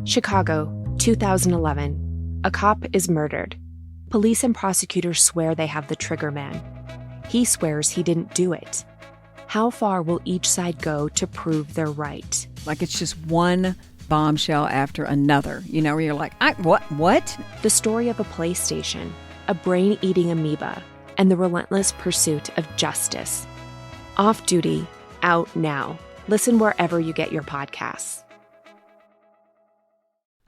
Chicago, 2011. A cop is murdered. Police and prosecutors swear they have the trigger man. He swears he didn't do it. How far will each side go to prove they're right? Like it's just one bombshell after another, where you're like, what? The story of a PlayStation, a brain-eating amoeba, and the relentless pursuit of justice. Off Duty, out now. Listen wherever you get your podcasts.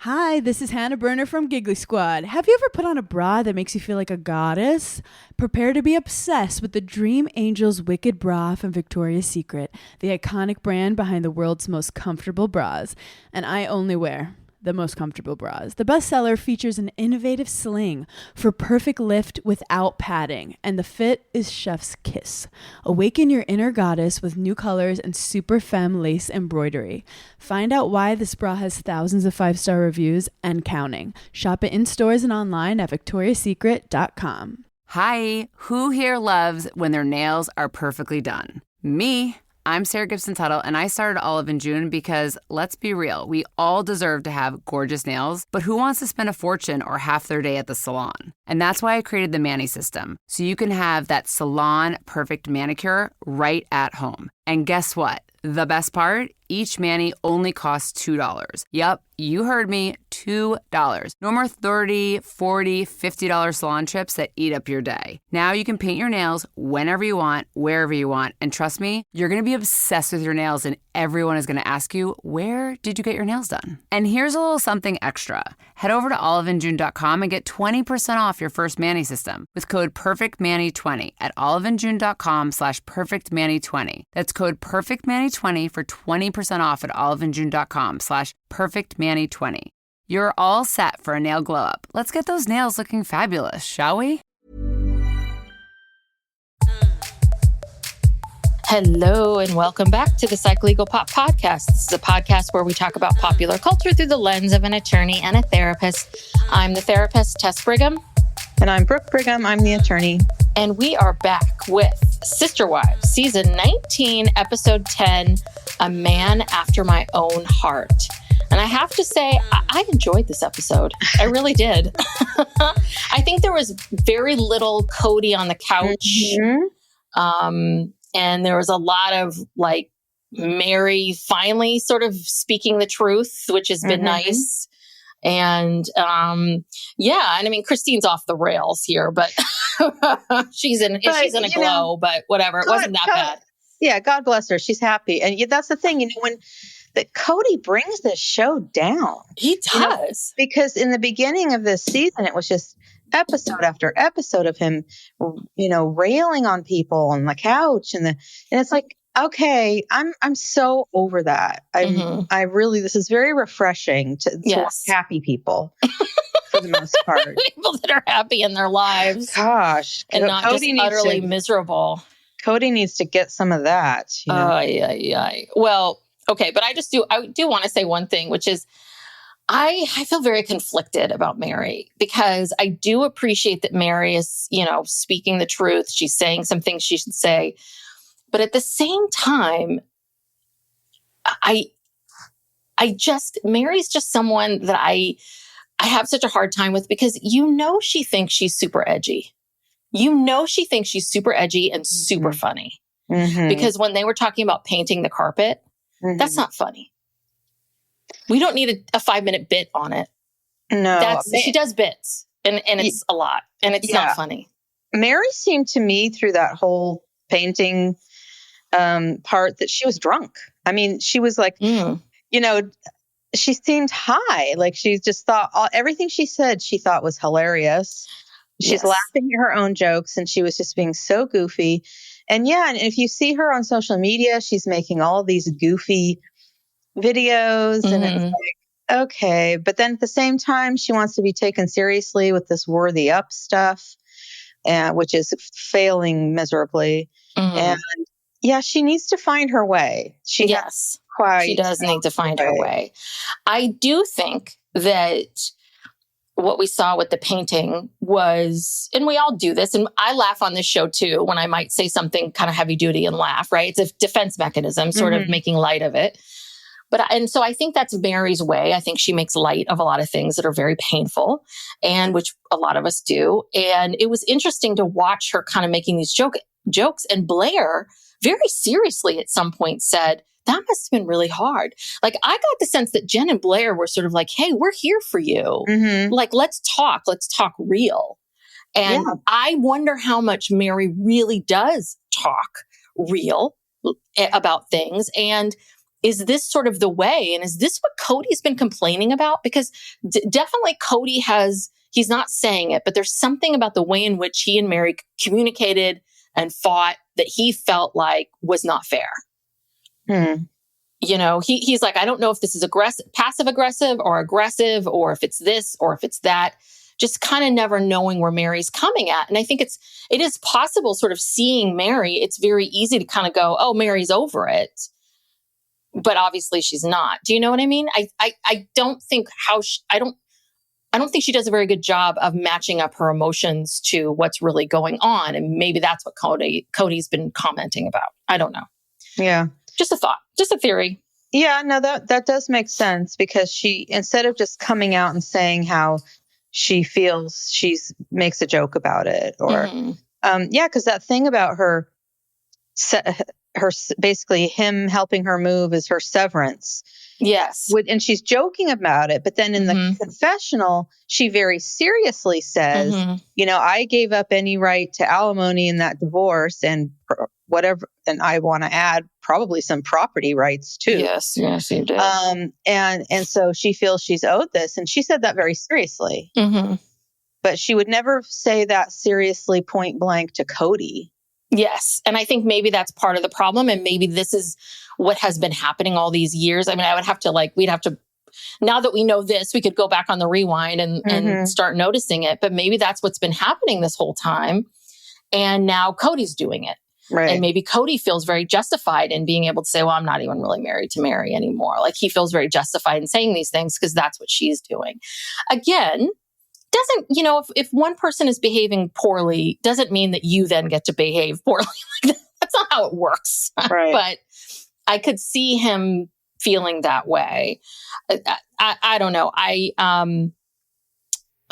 Hi, this is Hannah Berner from Giggly Squad. Have you ever put on a bra that makes you feel like a goddess? Prepare to be obsessed with the Dream Angels Wicked Bra from Victoria's Secret, the iconic brand behind the world's most comfortable bras. And I only wear the most comfortable bras. The bestseller features an innovative sling for perfect lift without padding, and the fit is chef's kiss. Awaken your inner goddess with new colors and super femme lace embroidery. Find out why this bra has thousands of 5-star reviews and counting. Shop it in stores and online at victoriasecret.com. Hi, who here loves when their nails are perfectly done? Me. I'm Sarah Gibson Tuttle, and I started Olive in June because, let's be real, we all deserve to have gorgeous nails, but who wants to spend a fortune or half their day at the salon? And that's why I created the Mani system, so you can have that salon-perfect manicure right at home. And guess what? The best part? Each mani only costs $2. Yep, you heard me, $2. No more $30, $40, $50 salon trips that eat up your day. Now you can paint your nails whenever you want, wherever you want. And trust me, you're going to be obsessed with your nails and everyone is going to ask you, where did you get your nails done? And here's a little something extra. Head over to oliveinjune.com and get 20% off your first Mani system with code PERFECTMANI20 at oliveinjune.com/PERFECTMANI20. That's code PERFECTMANI20 for 20% off at oliveinjune.com/PERFECTMANI20. You're all set for a nail glow up. Let's get those nails looking fabulous, shall we? Hello and welcome back to the Psych Legal Pop Podcast. This is a podcast where we talk about popular culture through the lens of an attorney and a therapist. I'm the therapist, Tess Brigham. And I'm Brooke Brigham. I'm the attorney. And we are back with Sister Wives, Season 19, Episode 10, A Man After My Own Heart. And I have to say, I enjoyed this episode. I really did. I think there was very little Kody on the couch. Mm-hmm. And there was a lot of Meri finally sort of speaking the truth, which has been nice. And and I mean, Christine's off the rails here, but she's in a glow, but whatever. It wasn't that bad. Yeah, God bless her. She's happy. And that's the thing, when that Kody brings this show down. He does. Because in the beginning of this season, it was just episode after episode of him, railing on people on the couch. And it's like, okay, I'm so over that. I really, this is very refreshing to watch happy people for the most part. People that are happy in their lives. Gosh. And not Kody just utterly miserable. Cody needs to get some of that. Well, okay. But I do want to say one thing, which is I feel very conflicted about Meri because I do appreciate that Meri is, speaking the truth. She's saying some things she should say. But at the same time, Meri's just someone that I have such a hard time with because she thinks she's super edgy. She thinks she's super edgy and super funny. Mm-hmm. Because when they were talking about painting the carpet, that's not funny. We don't need a 5-minute bit on it. No. She does bits and it's a lot and it's not funny. Meri seemed to me through that whole painting part that she was drunk. I mean, she was like, she seemed high. Like she just thought everything she said, she thought was hilarious. She's laughing at her own jokes and she was just being so goofy. And and if you see her on social media, she's making all these goofy videos and it's like, okay. But then at the same time, she wants to be taken seriously with this worthy up stuff, which is failing miserably. And she needs to find her way. She does need to find her way. I do think that what we saw with the painting was, and we all do this, and I laugh on this show too, when I might say something kind of heavy duty and laugh, right? It's a defense mechanism, sort of making light of it. And so I think that's Meri's way. I think she makes light of a lot of things that are very painful, and which a lot of us do. And it was interesting to watch her kind of making these jokes. And Blair very seriously at some point said, that must have been really hard. Like, I got the sense that Jen and Blair were sort of like, hey, we're here for you. Mm-hmm. Like, let's talk real. And I wonder how much Meri really does talk real about things. And is this sort of the way? And is this what Kody's been complaining about? Because definitely Kody he's not saying it, but there's something about the way in which he and Meri communicated and fought that he felt like was not fair. You know, he's like, I don't know if this is passive aggressive, or if it's this, or if it's that. Just kind of never knowing where Meri's coming at. And I think it is possible, sort of seeing Meri, it's very easy to kind of go, oh, Meri's over it. But obviously she's not. Do you know what I mean? I don't think I don't think she does a very good job of matching up her emotions to what's really going on. And maybe that's what Kody's been commenting about. I don't know. Yeah. Just a thought, just a theory. Yeah, no, that does make sense, because she, instead of just coming out and saying how she feels, makes a joke about it, or, because that thing about her basically him helping her move is her severance. Yes. And she's joking about it. But then in the confessional, she very seriously says, you know, I gave up any right to alimony in that divorce and whatever. And I want to add probably some property rights too. Yes, you did. And so she feels she's owed this. And she said that very seriously. But she would never say that seriously point blank to Kody. Yes. And I think maybe that's part of the problem. And maybe this is what has been happening all these years. I mean, we'd have to, now that we know this, we could go back on the rewind and start noticing it. But maybe that's what's been happening this whole time. And now Kody's doing it. Right. And maybe Kody feels very justified in being able to say, well, I'm not even really married to Meri anymore. Like, he feels very justified in saying these things because that's what she's doing. Again, doesn't, you know, if one person is behaving poorly, doesn't mean that you then get to behave poorly. That's not how it works. Right. But I could see him feeling that way. I don't know. I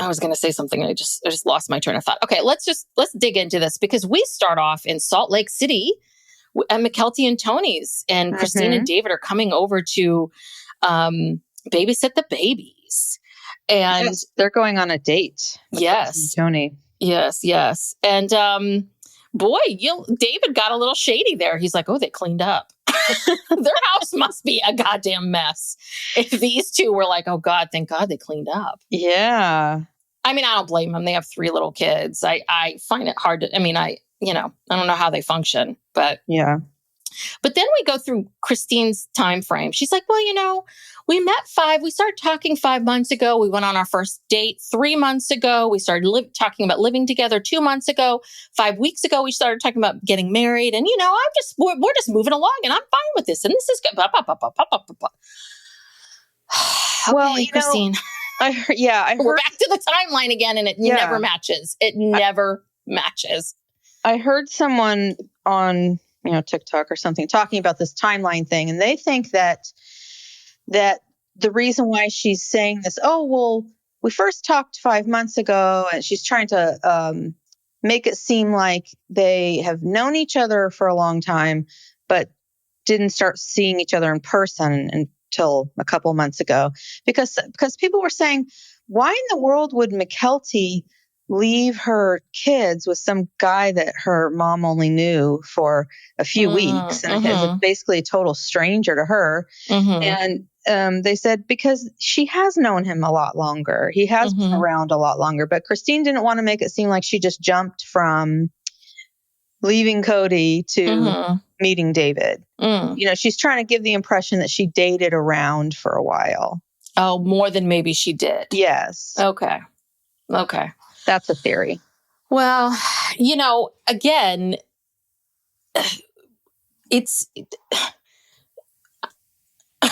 was going to say something and I just lost my train of thought. Okay, let's dig into this, because we start off in Salt Lake City at Mykelti and Tony's, and Christine and David are coming over to babysit the babies. And yes, they're going on a date. Yes. Tony. Yes. And boy, David got a little shady there. He's like, oh, they cleaned up. Their house must be a goddamn mess. If these two were like, oh God, thank God they cleaned up. Yeah. I mean, I don't blame them. They have 3 little kids. I find it hard to, I don't know how they function, but yeah. But then we go through Christine's time frame. She's like, well, we started talking 5 months ago. We went on our first date 3 months ago. We started talking about living together 2 months ago. 5 weeks ago, we started talking about getting married. And, we're just moving along and I'm fine with this. And this is good. Okay, well, Christine. I heard, we're back to the timeline again, and it never matches. It never matches. I heard someone on TikTok or something talking about this timeline thing, and they think that the reason why she's saying this, oh well, we first talked 5 months ago, and she's trying to make it seem like they have known each other for a long time, but didn't start seeing each other in person until a couple months ago, because people were saying, why in the world would Mykelti leave her kids with some guy that her mom only knew for a few weeks and is basically a total stranger to her. And they said because she has known him a lot longer. He has been around a lot longer. But Christine didn't want to make it seem like she just jumped from leaving Kody to meeting David. She's trying to give the impression that she dated around for a while. Oh, more than maybe she did. Yes. Okay. That's a theory. Well, again, it's I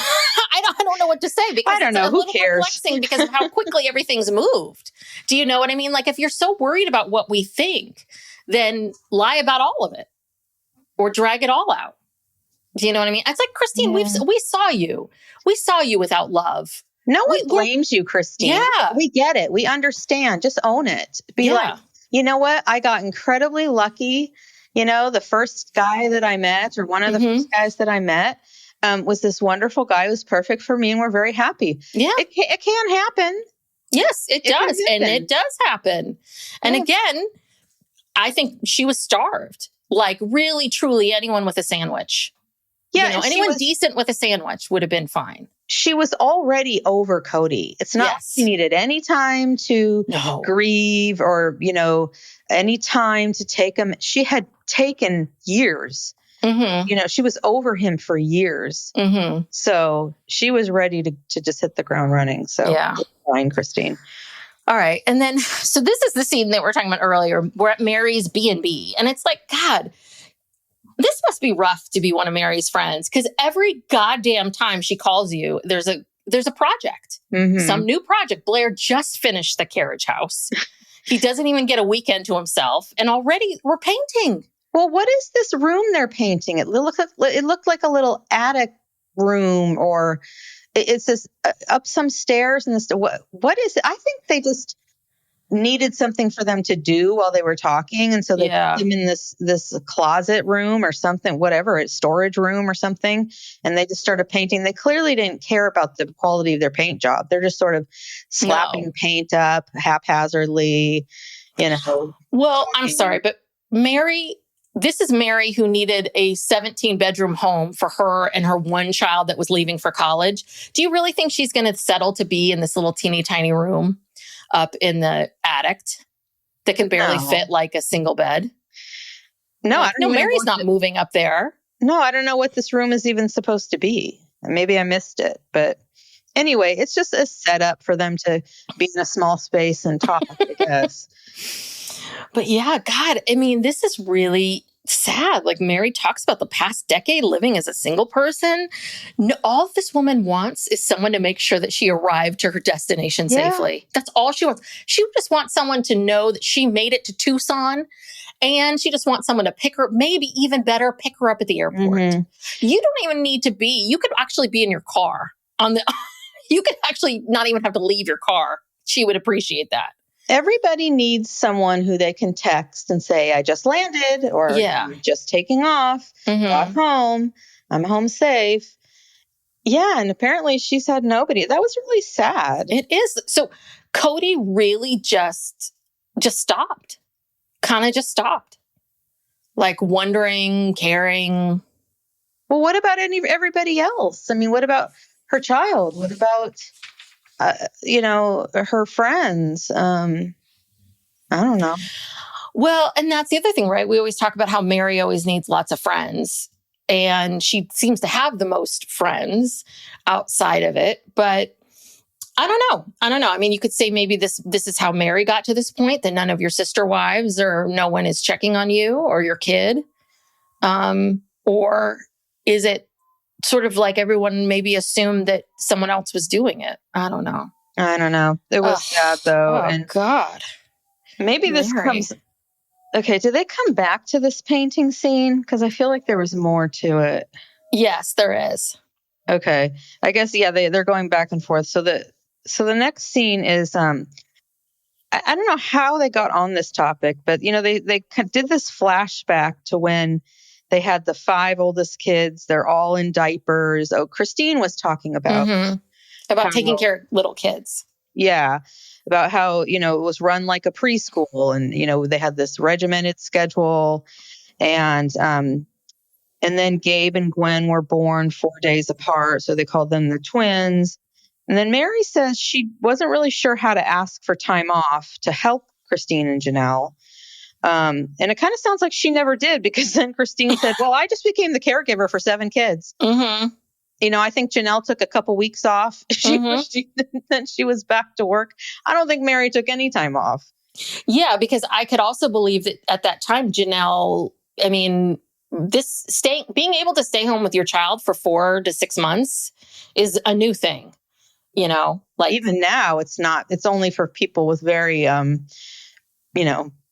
don't know what to say, because I don't know. Who cares? Perplexing because of how quickly everything's moved. Do you know what I mean? Like, if you're so worried about what we think, then lie about all of it or drag it all out. Do you know what I mean? It's like, Christine, we saw you. We saw you without love. No one blames you, Christine. Yeah. We get it. We understand. Just own it. Be like, you know what? I got incredibly lucky. You know, the first guy that I met, or one of the first guys that I met, was this wonderful guy who was perfect for me, and we're very happy. Yeah. It can happen. Yes, it does. And it does happen. And again, I think she was starved. Like, really, truly, anyone with a sandwich. Yeah. You know, anyone decent with a sandwich would have been fine. She was already over Kody. It's not like she needed any time to grieve, or, you know, any time to take him. She had taken years. You know, she was over him for years. So she was ready to just hit the ground running. So fine, Christine. All right. And then, so this is the scene that we were talking about earlier. We're at Meri's B&B. And it's like, God, this must be rough to be one of Meri's friends, because every goddamn time she calls you, there's a project, some new project. Blair just finished the carriage house. He doesn't even get a weekend to himself, and already we're painting. Well, what is this room they're painting? It looked like a little attic room, or it's this up some stairs, and this. What is it? I think they just needed something for them to do while they were talking, and so they put them in this closet room or something, whatever, a storage room or something, and they just started painting. They clearly didn't care about the quality of their paint job. They're just sort of slapping paint up haphazardly, you know. Well, I'm sorry, but this is Meri, who needed a 17-bedroom home for her and her one child that was leaving for college. Do you really think she's going to settle to be in this little teeny tiny room up in the attic that can barely fit like a single bed? No, Meri's not moving up there. No, I don't know what this room is even supposed to be. Maybe I missed it. But anyway, it's just a setup for them to be in a small space and talk, I guess. But yeah, God, I mean, this is really sad. Like, Meri talks about the past decade living as a single person. No, all this woman wants is someone to make sure that she arrived to her destination safely. That's all she wants. She just wants someone to know that she made it to Tucson, and she just wants someone to pick her, maybe even better, pick her up at the airport. You don't even need to be, you could actually be in your car you could actually not even have to leave your car. She would appreciate that. Everybody needs someone who they can text and say, I just landed, or I'm just taking off, got home, I'm home safe. Yeah, and apparently she's had nobody. That was really sad. It is. So Kody really just stopped. Kind of just stopped. Like, wondering, caring. Well, what about everybody else? I mean, what about her child? What about her friends? I don't know. Well, and that's the other thing, right? We always talk about how Meri always needs lots of friends, and she seems to have the most friends outside of it. But I don't know. I mean, you could say maybe this is how Meri got to this point, that none of your sister wives or no one is checking on you or your kid. Or is it sort of like everyone maybe assumed that someone else was doing it? I don't know. It was sad, though. Oh, and God. Maybe this comes... Okay, do they come back to this painting scene? Because I feel like there was more to it. Yes, there is. Okay. I guess, they're going back and forth. So the next scene is... I don't know how they got on this topic, but, they did this flashback to when they had the 5 oldest kids. They're all in diapers. Oh, Christine was talking about taking care of little kids. Yeah. About how, it was run like a preschool, and, they had this regimented schedule, and then Gabe and Gwen were born 4 days apart. So they called them the twins. And then Meri says she wasn't really sure how to ask for time off to help Christine and Janelle. And it kind of sounds like she never did, because then Christine said, well, I just became the caregiver for 7 kids. I think Janelle took a couple weeks off. Then she was back to work. I don't think Meri took any time off. Yeah, because I could also believe that at that time, Janelle, I mean, being able to stay home with your child for 4 to 6 months is a new thing. Like, even now it's not, it's only for people with very,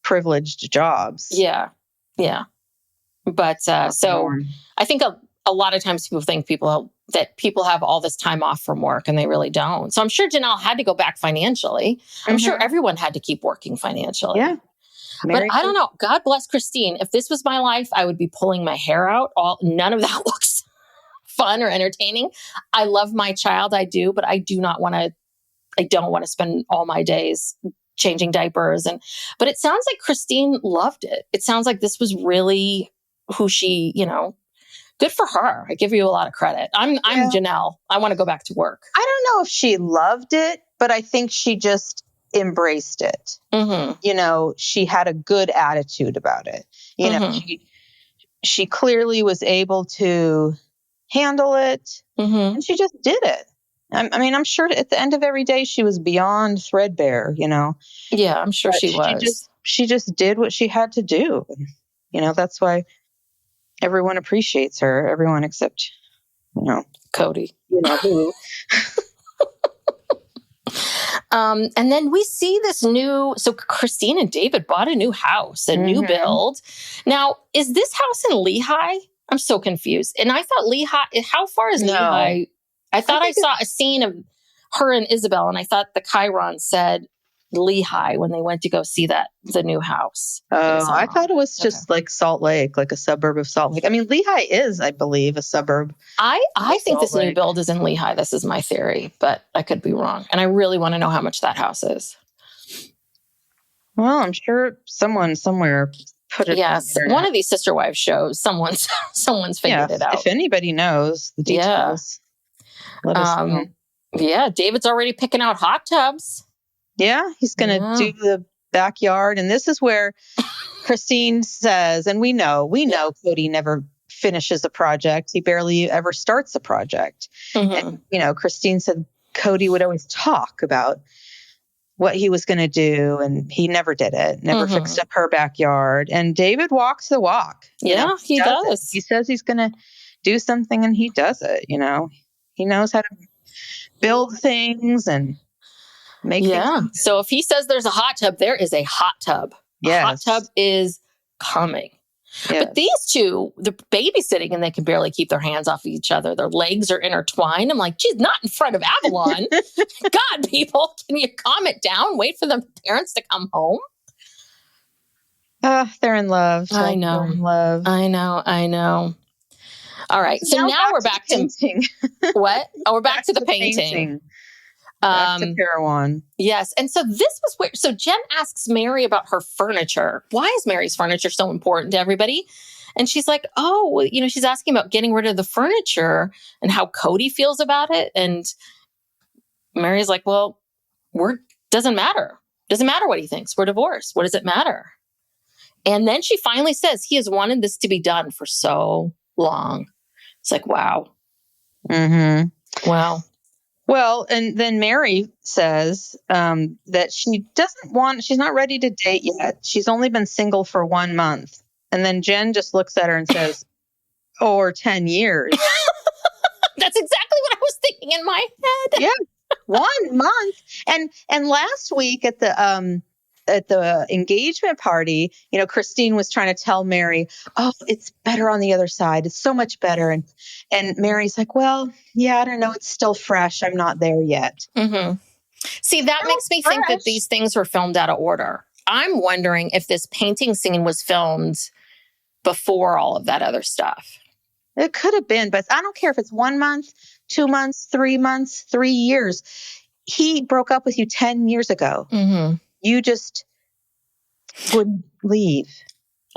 privileged jobs. Yeah. Yeah. But, so I think a lot of times people think that people have all this time off from work and they really don't. So I'm sure Janelle had to go back financially. I'm sure everyone had to keep working financially. Yeah. But I don't know. God bless Christine. If this was my life, I would be pulling my hair out. None of that looks fun or entertaining. I love my child. I do, but I don't want to spend all my days changing diapers. But it sounds like Christine loved it. It sounds like this was really who she, good for her. I give you a lot of credit. I'm Janelle. I want to go back to work. I don't know if she loved it, but I think she just embraced it. She had a good attitude about it. She clearly was able to handle it, and she just did it. I mean, I'm sure at the end of every day she was beyond threadbare, Yeah, I'm sure she was. She just did what she had to do. That's why everyone appreciates her. Everyone except, Kody. Who. And then we see this so Christine and David bought a new house, a new build. Now, is this house in Lehigh? I'm so confused. And I thought Lehigh, how far is Lehigh? I thought I saw a scene of her and Ysabel, and I thought the Chiron said Lehigh when they went to go see the new house. Oh, I thought it was just like Salt Lake, like a suburb of Salt Lake. I mean, Lehigh is, I believe, a suburb. I think this new build is in Lehigh. This is my theory, but I could be wrong. And I really want to know how much that house is. Well, I'm sure someone somewhere put it. Yes, one of these Sister Wives shows, someone's figured it out. If anybody knows the details, let us know. Yeah, David's already picking out hot tubs. Yeah, he's going to do the backyard. And this is where Christine says, and we know Kody never finishes a project. He barely ever starts a project. And, Christine said Kody would always talk about what he was going to do, and he never did it, never fixed up her backyard. And David walks the walk. Yeah, he does. He says he's going to do something, and he does it. He knows how to build things and make things. So if he says there's a hot tub, there is a hot tub. Yes. A hot tub is coming. Yes. But these two, they're babysitting and they can barely keep their hands off each other. Their legs are intertwined. I'm like, geez, not in front of Avalon. God, people, can you calm it down? Wait for the parents to come home. They're in love. I know. They're in love. I know. All right. So now we're back to painting. What? Oh, we're back to the painting. Back to Parowan. Yes. And so this was weird. So Jen asks Meri about her furniture. Why is Meri's furniture so important to everybody? And she's like, she's asking about getting rid of the furniture and how Kody feels about it. And Meri's like, well, doesn't matter. Doesn't matter what he thinks. We're divorced. What does it matter? And then she finally says he has wanted this to be done for so long. It's like, wow. Wow. Well, and then Meri says that she's not ready to date yet. She's only been single for 1 month. And then Jen just looks at her and says, or 10 years. That's exactly what I was thinking in my head. Yeah, 1 month. And last week at the engagement party, Christine was trying to tell Meri, oh, it's better on the other side. It's so much better. And Mary's like, well, yeah, I don't know. It's still fresh. I'm not there yet. See, that makes me think that these things were filmed out of order. I'm wondering if this painting scene was filmed before all of that other stuff. It could have been, but I don't care if it's 1 month, 2 months, 3 months, 3 years. He broke up with you 10 years ago. You just would leave.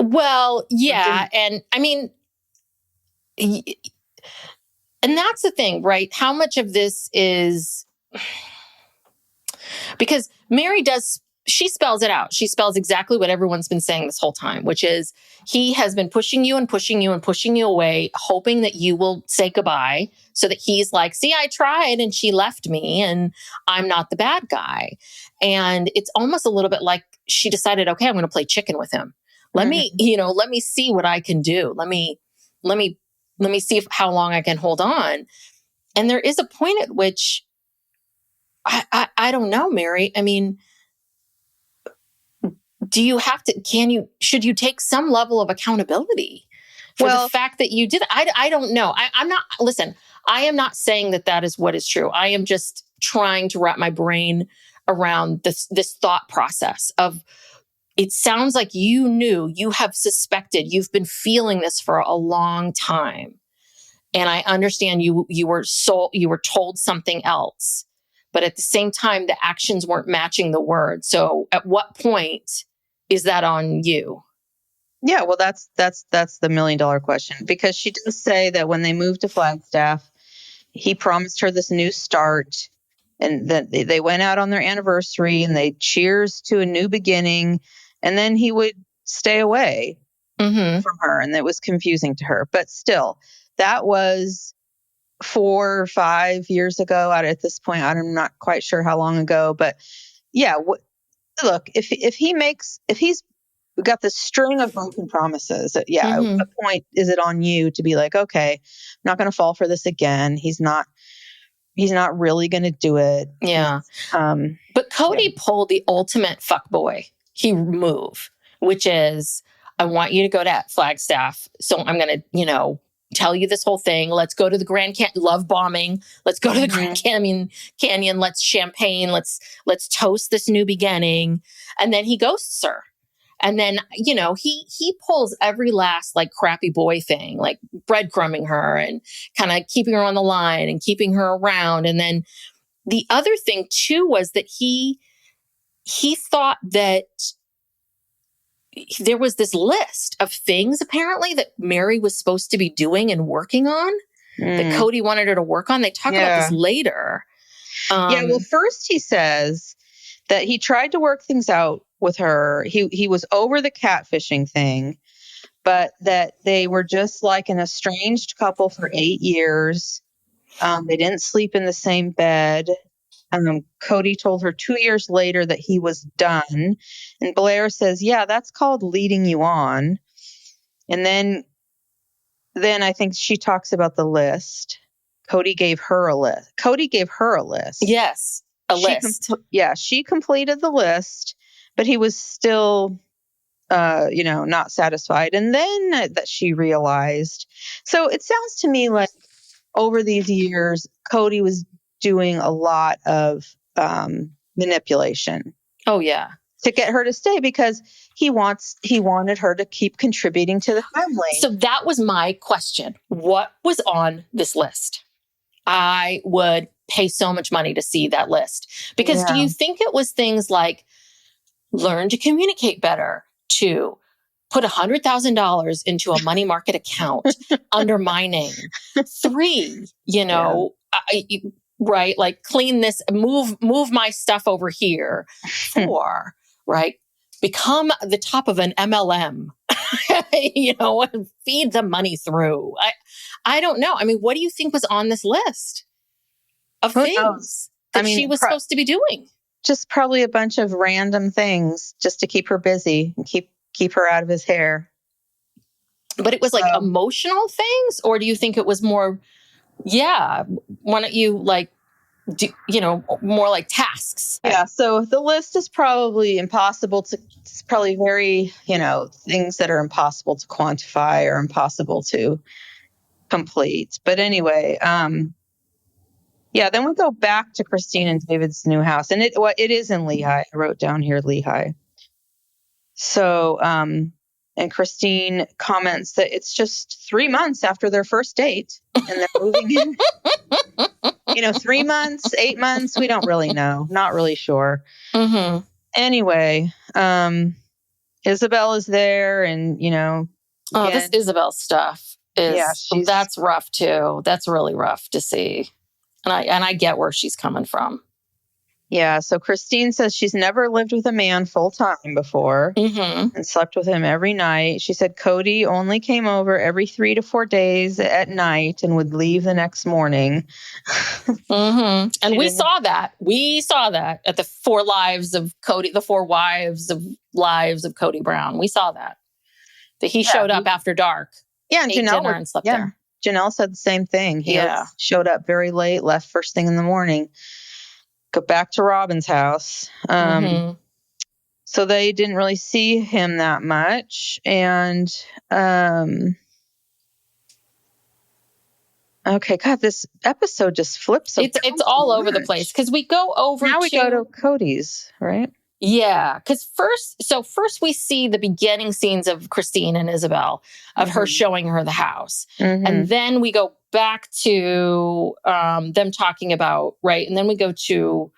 Well, yeah. And I mean, and that's the thing, right? How much of this is because Meri she spells it out. She spells exactly what everyone's been saying this whole time, which is he has been pushing you and pushing you and pushing you away, hoping that you will say goodbye so that he's like, see, I tried and she left me and I'm not the bad guy. And it's almost a little bit like she decided, okay, I'm going to play chicken with him. Let me see what I can do. Let me see how long I can hold on. And there is a point at which I don't know, Meri. I mean, should you take some level of accountability for the fact that you did. I don't know. I'm not, listen, I am not saying that is what is true. I am just trying to wrap my brain around this thought process of, it sounds like you knew, you have suspected, you've been feeling this for a long time. And I understand you were told something else, but at the same time, the actions weren't matching the words. So at what point is that on you? Yeah, well, that's the $1 million question, because she does say that when they moved to Flagstaff, he promised her this new start, and that they went out on their anniversary and they cheers to a new beginning, and then he would stay away from her, and it was confusing to her. But still, that was 4 or 5 years ago. At this point, I'm not quite sure how long ago, but yeah, look, if he's got this string of broken promises, at what point is it on you to be like, okay, I'm not going to fall for this again. He's not really going to do it. Yeah. But Kody pulled the ultimate fuckboy move, which is, I want you to go to Flagstaff. So I'm going to, tell you this whole thing. Let's go to the Grand Canyon, love bombing. Let's go to the Grand Canyon. Let's champagne. Let's toast this new beginning. And then he ghosts her. And then, he pulls every last like crappy boy thing, like breadcrumbing her and kind of keeping her on the line and keeping her around. And then the other thing too was that he thought that there was this list of things apparently that Meri was supposed to be doing and working on that Kody wanted her to work on. They talk about this later. Well, first he says that he tried to work things out with her. He was over the catfishing thing, but that they were just like an estranged couple for 8 years. They didn't sleep in the same bed. Kody told her 2 years later that he was done. And Blair says, yeah, that's called leading you on. And then I think she talks about the list. Kody gave her a list. Yes, list. She completed the list, but he was still, not satisfied. And then that she realized. So it sounds to me like over these years, Kody was doing a lot of manipulation. Oh, yeah. To get her to stay, because he wanted her to keep contributing to the family. So that was my question. What was on this list? I would pay so much money to see that list. Because do you think it was things like learn to communicate better, to put $100,000 into a money market account under my name, 3, right? Like clean this, move my stuff over here, 4, right? Become the top of an MLM, and feed the money through. I don't know. I mean, what do you think was on this list of things that she was supposed to be doing? Just probably a bunch of random things just to keep her busy and keep her out of his hair. But it was like emotional things, or do you think it was more, why don't you more like tasks? Yeah. So the list is probably it's probably very, things that are impossible to quantify or impossible to complete. But anyway, then we go back to Christine and David's new house, and it is in Lehigh. I wrote down here Lehigh. So, and Christine comments that it's just 3 months after their first date and they're moving in. 3 months, 8 months, we don't really know. Not really sure. Mm-hmm. Anyway, Ysabel is there, and, this Ysabel stuff that's rough too. That's really rough to see. And I get where she's coming from. Yeah. So Christine says she's never lived with a man full time before and slept with him every night. She said Kody only came over every 3 to 4 days at night and would leave the next morning. And we saw that. We saw that at the 4 lives of Kody, the 4 lives of Kody Brown. We saw that he showed up after dark. Yeah. And Janelle dinner and slept there. Janelle said the same thing. He showed up very late, left first thing in the morning. Go back to Robyn's house. So they didn't really see him that much. And Okay, God, this episode just flips. It's all over the place because we go over. Now we go to Kody's, right? Yeah, because first we see the beginning scenes of Christine and Ysabel, of her showing her the house. And then we go back to them talking about, right? And then we go to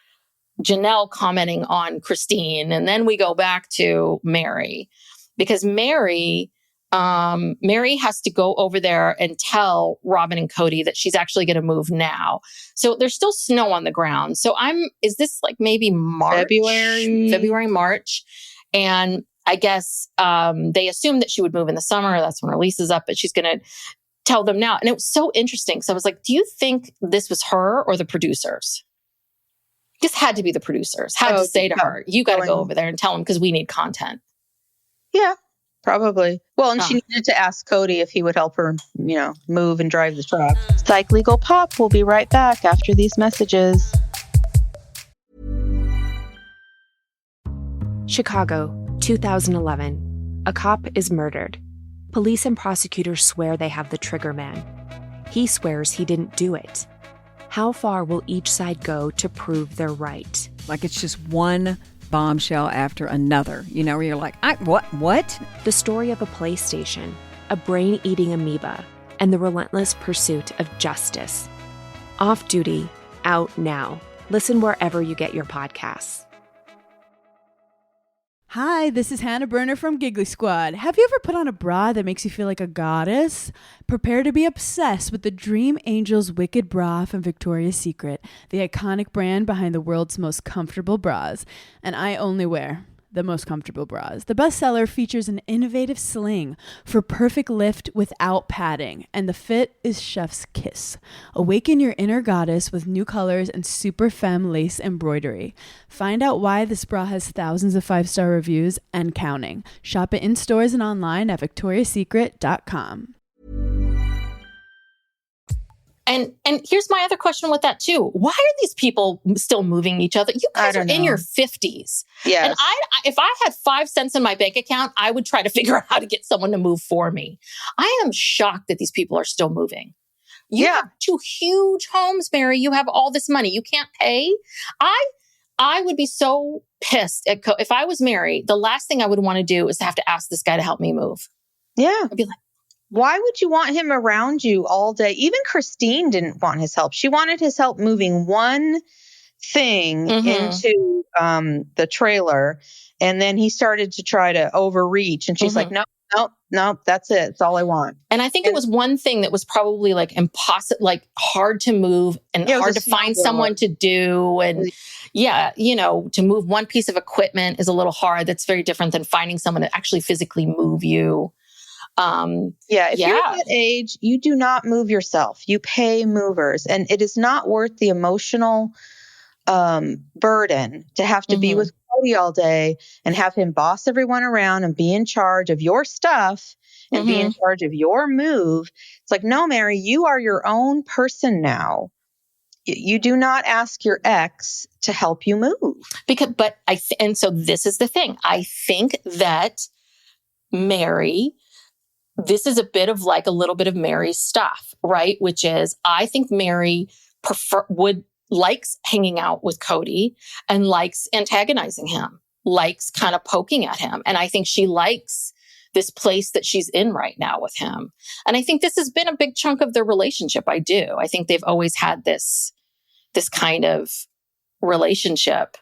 Janelle commenting on Christine. And then we go back to Meri, because Meri has to go over there and tell Robyn and Kody that she's actually going to move now. So there's still snow on the ground. So is this like maybe March? February, March. And I guess they assumed that she would move in the summer. That's when her lease is up, but she's going to tell them now. And it was so interesting. So I was like, do you think this was her or the producers? This had to be the producers. Had to say to her, you got to go over there and tell them because we need content. Yeah. Probably. Well, and she needed to ask Kody if he would help her, move and drive the truck. Psych Legal Pop will be right back after these messages. Chicago, 2011. A cop is murdered. Police and prosecutors swear they have the trigger man. He swears he didn't do it. How far will each side go to prove they're right? Like it's just one bombshell after another, where you're like, what? The story of a PlayStation, a brain-eating amoeba, and the relentless pursuit of justice. Off Duty, out now. Listen wherever you get your podcasts. Hi, this is Hannah Berner from Giggly Squad. Have you ever put on a bra that makes you feel like a goddess? Prepare to be obsessed with the Dream Angel's Wicked Bra from Victoria's Secret, the iconic brand behind the world's most comfortable bras. And I only wear the most comfortable bras. The bestseller features an innovative sling for perfect lift without padding, and the fit is chef's kiss. Awaken your inner goddess with new colors and super femme lace embroidery. Find out why this bra has thousands of 5-star reviews and counting. Shop it in stores and online at victoriasecret.com. And here's my other question with that too. Why are these people still moving each other? You guys are in your 50s. Yes. And if I had 5 cents in my bank account, I would try to figure out how to get someone to move for me. I am shocked that these people are still moving. You have 2 huge homes, Meri. You have all this money. You can't pay. I would be so pissed if I was Meri. The last thing I would want to do is to have to ask this guy to help me move. Yeah. I'd be like, why would you want him around you all day? Even Christine didn't want his help. She wanted his help moving one thing into the trailer. And then he started to try to overreach. And she's like, nope, that's it. That's all I want. And I think it was one thing that was probably like impossible, like hard to move and hard to find someone to do. And to move one piece of equipment is a little hard. That's very different than finding someone to actually physically move you. If you're that age, you do not move yourself. You pay movers, and it is not worth the emotional burden to have to be with Kody all day and have him boss everyone around and be in charge of your stuff and be in charge of your move. It's like, no, Meri, you are your own person now. You do not ask your ex to help you move. And so this is the thing. I think that Meri, this is a little bit of Meri's stuff, right? Which is, I think Meri likes hanging out with Kody and likes antagonizing him, likes kind of poking at him. And I think she likes this place that she's in right now with him. And I think this has been a big chunk of their relationship. I do. I think they've always had this kind of relationship.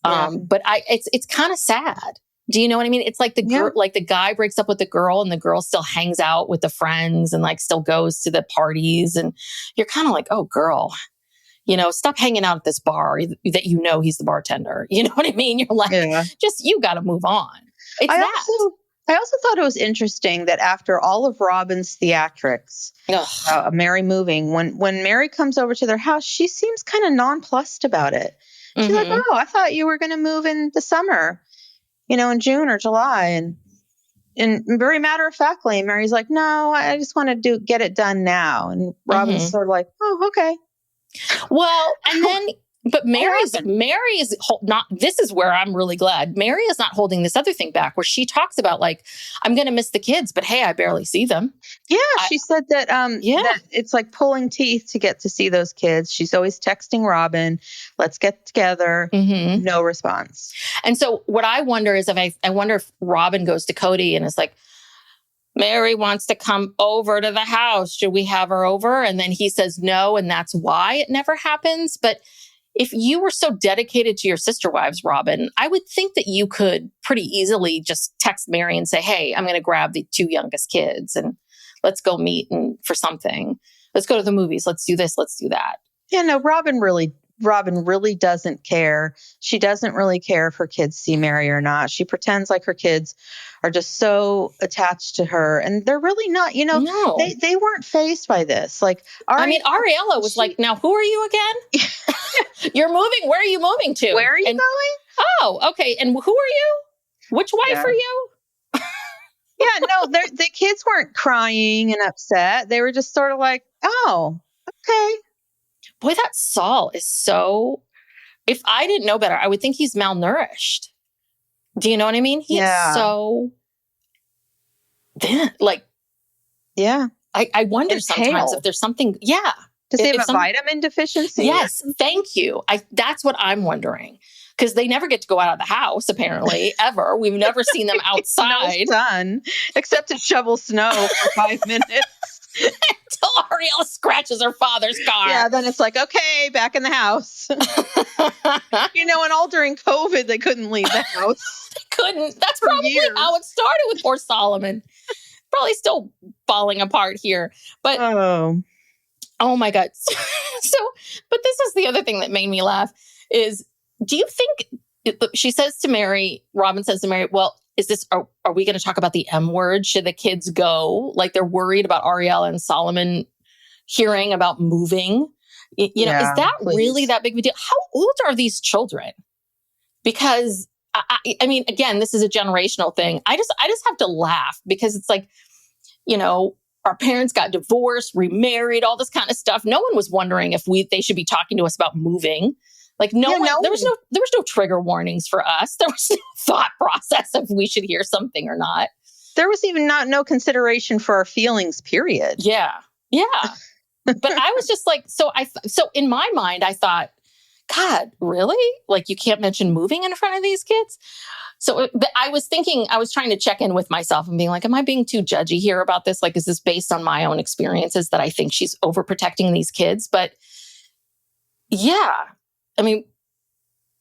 But it's kind of sad. Do you know what I mean? It's like the guy breaks up with the girl and the girl still hangs out with the friends and like still goes to the parties. And you're kind of like, oh, girl, stop hanging out at this bar that he's the bartender. You know what I mean? You're like, you got to move on. I also thought it was interesting that after all of Robyn's theatrics, Meri moving, when Meri comes over to their house, she seems kind of nonplussed about it. She's like, oh, I thought you were going to move in the summer. In June or July. And very matter-of-factly, Meri's like, no, I just want to get it done now. And Robyn's sort of like, oh, okay. Well, and then But Meri is not, this is where I'm really glad. Meri is not holding this other thing back where she talks about like, I'm going to miss the kids, but hey, I barely see them. Yeah. She said that, that it's like pulling teeth to get to see those kids. She's always texting Robyn, let's get together. Mm-hmm. No response. And so what I wonder is I wonder if Robyn goes to Kody and is like, Meri wants to come over to the house. Should we have her over? And then he says no. And that's why it never happens. But if you were so dedicated to your sister wives, Robyn, I would think that you could pretty easily just text Meri and say, hey, I'm going to grab the 2 youngest kids and let's go meet for something. Let's go to the movies. Let's do this. Let's do that. Yeah, no, Robyn really doesn't care. She doesn't really care if her kids see Meri or not. She pretends like her kids are just so attached to her, and they're really not. No. They weren't fazed by this. Like, Ariella was like, "Now, who are you again? You're moving. Where are you moving to? Where are you going? Oh, okay. And who are you? Which wife are you?" Yeah, no, the kids weren't crying and upset. They were just sort of like, "Oh, okay." Boy, that Saul is so... If I didn't know better, I would think he's malnourished. Do you know what I mean? He's so... Like... Yeah. I wonder sometimes if there's something... Yeah. Does he have a vitamin deficiency? Yes, thank you. That's what I'm wondering. Because they never get to go out of the house, apparently, ever. We've never seen them outside. No sun, except to shovel snow for 5 minutes. Until Ariella scratches her father's car. Yeah, then it's like, okay, back in the house. And all during COVID, they couldn't leave the house. They couldn't. That's probably how it started with poor Solomon. Probably still falling apart here. But, oh my God. But this is the other thing that made me laugh is, do you think, she says to Meri, Robyn says to Meri, well, are we going to talk about the M word? Should the kids go? Like they're worried about Ariella and Solomon hearing about moving. Is that really that big of a deal? How old are these children? Because I mean, again, this is a generational thing. I just have to laugh because it's like, our parents got divorced, remarried, all this kind of stuff. No one was wondering if they should be talking to us about moving. Like there was no trigger warnings for us. There was no thought process if we should hear something or not. There was even no consideration for our feelings, period. Yeah. Yeah. But I was just like, so in my mind, I thought, God, really? Like you can't mention moving in front of these kids? So I was trying to check in with myself and being like, am I being too judgy here about this? Like, is this based on my own experiences that I think she's overprotecting these kids? But yeah. I mean,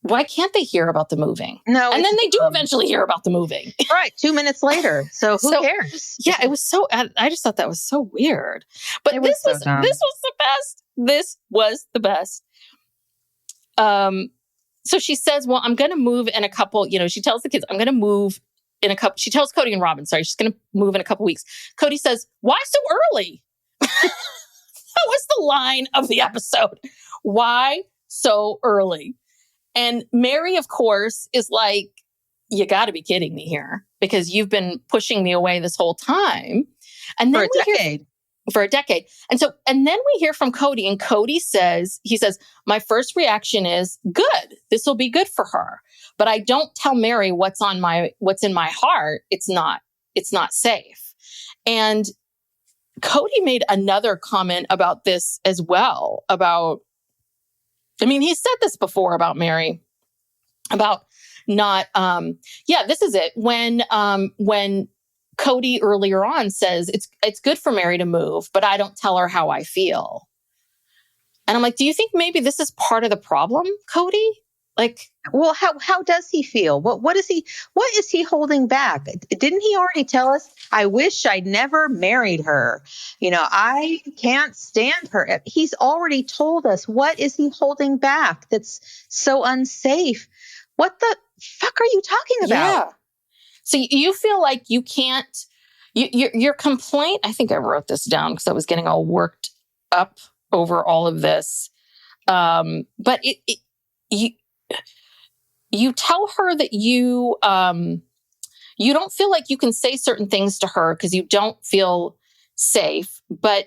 why can't they hear about the moving? No. And then they do eventually hear about the moving. Right. 2 minutes later. So who cares? Yeah, it was so, I just thought that was so weird. But this was the best. This was the best. So she says, well, I'm going to move in a couple, she tells the kids, I'm going to move in a couple, she tells Kody and Robyn, she's going to move in a couple weeks. Kody says, why so early? That was the line of the episode. Why so early? And Meri, of course, is like, you got to be kidding me here because you've been pushing me away this whole time. And then for a decade. And then we hear from Kody and Kody says, my first reaction is good. This will be good for her. But I don't tell Meri what's in my heart. It's not safe. And Kody made another comment about this as well he said this before about Meri, about not, this is it. When Kody earlier on says it's good for Meri to move, but I don't tell her how I feel. And I'm like, do you think maybe this is part of the problem, Kody? Like, well, how does he feel? What is he holding back? Didn't he already tell us? I wish I'd never married her. I can't stand her. He's already told us. What is he holding back that's so unsafe? What the fuck are you talking about? Yeah. So you feel like you can't, your complaint, I think I wrote this down because I was getting all worked up over all of this. But you tell her that you don't feel like you can say certain things to her because you don't feel safe. But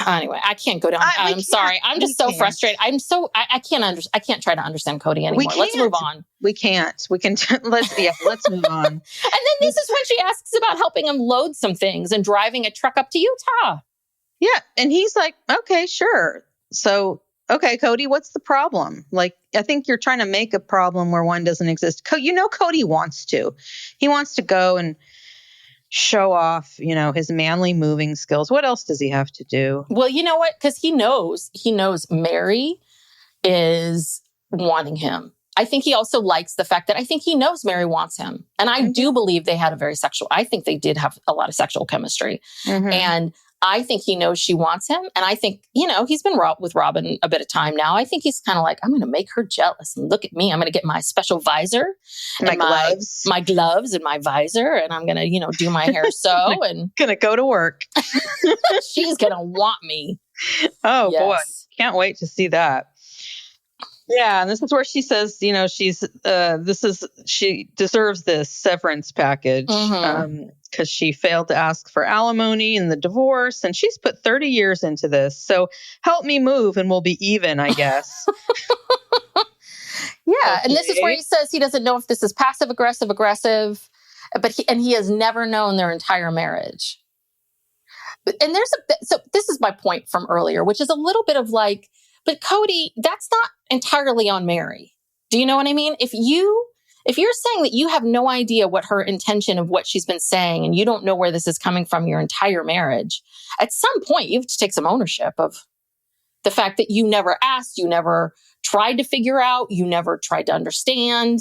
Anyway, I can't go down. I'm sorry. I'm just so frustrated. I can't try to understand Kody anymore. Let's move on. We can't. We can. Let's move on. And then this is when she asks about helping him load some things and driving a truck up to Utah. Yeah. And he's like, okay, sure. So, okay, Kody, what's the problem? Like, I think you're trying to make a problem where one doesn't exist. Kody wants to. He wants to go and show off, his manly moving skills. What else does he have to do? Well, you know what? Because he knows Meri is wanting him. I think he also likes the fact that I think he knows Meri wants him. And I do believe they had I think they did have a lot of sexual chemistry. Mm-hmm. And I think he knows she wants him. And I think, he's been with Robyn a bit of time now. I think he's kind of like, I'm going to make her jealous. And look at me. I'm going to get my special visor, my gloves and my visor. And I'm going to, do my hair so. And going to go to work. She's going to want me. Oh, yes. Boy. Can't wait to see that. Yeah, and this is where she says, she deserves this severance package because she failed to ask for alimony in the divorce, and she's put 30 years into this. So help me move, and we'll be even, I guess. Yeah, okay. And this is where he says he doesn't know if this is passive aggressive, but he has never known their entire marriage. And so this is my point from earlier, which is a little bit of like, but Kody, that's not entirely on Meri. Do you know what I mean? If you're saying that you have no idea what her intention of what she's been saying, and you don't know where this is coming from your entire marriage, at some point you have to take some ownership of the fact that you never asked, you never tried to figure out, you never tried to understand.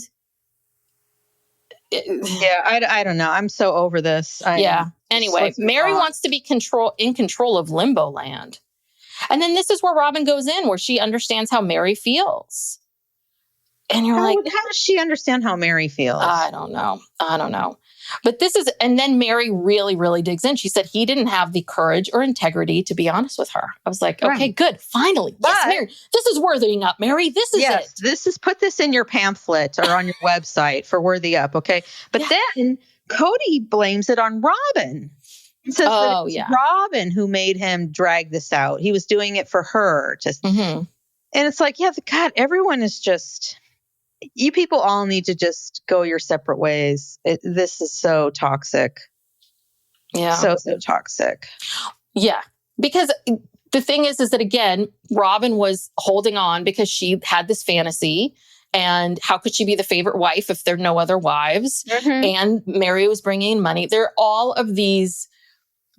Yeah, I don't know. I'm so over this. Anyway, Meri wants to be in control of limbo land. And then this is where Robyn goes in, where she understands how Meri feels. And you're like, how does she understand how Meri feels? I don't know. But and then Meri really, really digs in. She said he didn't have the courage or integrity to be honest with her. I was like, okay, good. Finally. Yes, Meri. This is worthying up, Meri. This is it. Put this in your pamphlet or on your website for worthy up. Okay. But then Kody blames it on Robyn. It says that it was Robyn who made him drag this out. He was doing it for her. And it's like, God, everyone is just, you people all need to just go your separate ways. This is so toxic. Yeah. So toxic. Yeah. Because the thing is that, again, Robyn was holding on because she had this fantasy. And how could she be the favorite wife if there are no other wives? Mm-hmm. And Meri was bringing in money. There are all of these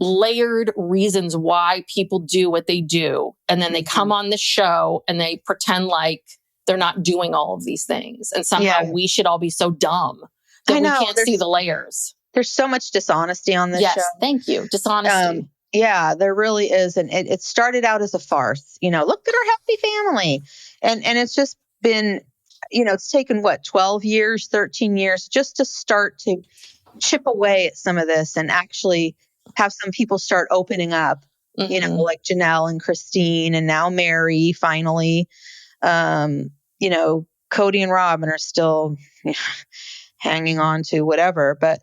layered reasons why people do what they do. And then they come on the show and they pretend like they're not doing all of these things. And somehow we should all be so dumb that we can't see the layers. There's so much dishonesty on this show. Yes, thank you. Dishonesty. Yeah, there really is. And it started out as a farce. Look at our happy family. And it's just been, it's taken 12 years, 13 years just to start to chip away at some of this and actually have some people start opening up, like Janelle and Christine, and now Meri finally. Kody and Robyn are still hanging on to whatever, but